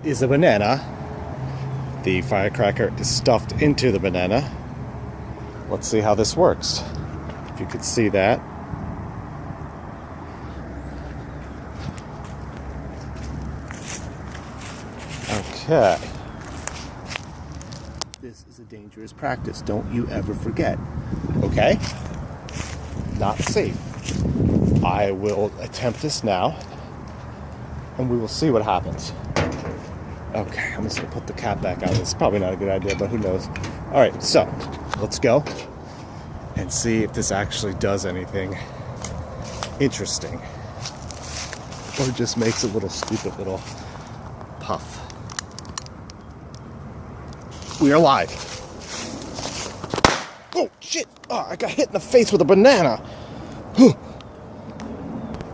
Is a banana. The firecracker is stuffed into the banana. Let's see how this works. If you could see that. Okay. This is a dangerous practice. Don't you ever forget. Okay? Not safe. I will attempt this now, and we will see what happens. Okay, I'm just gonna put the cap back on. It's probably not a good idea, but who knows. All right, so let's go and see if this actually does anything interesting, or just makes a little stupid little puff. We are live. Oh shit! Oh, I got hit in the face with a banana.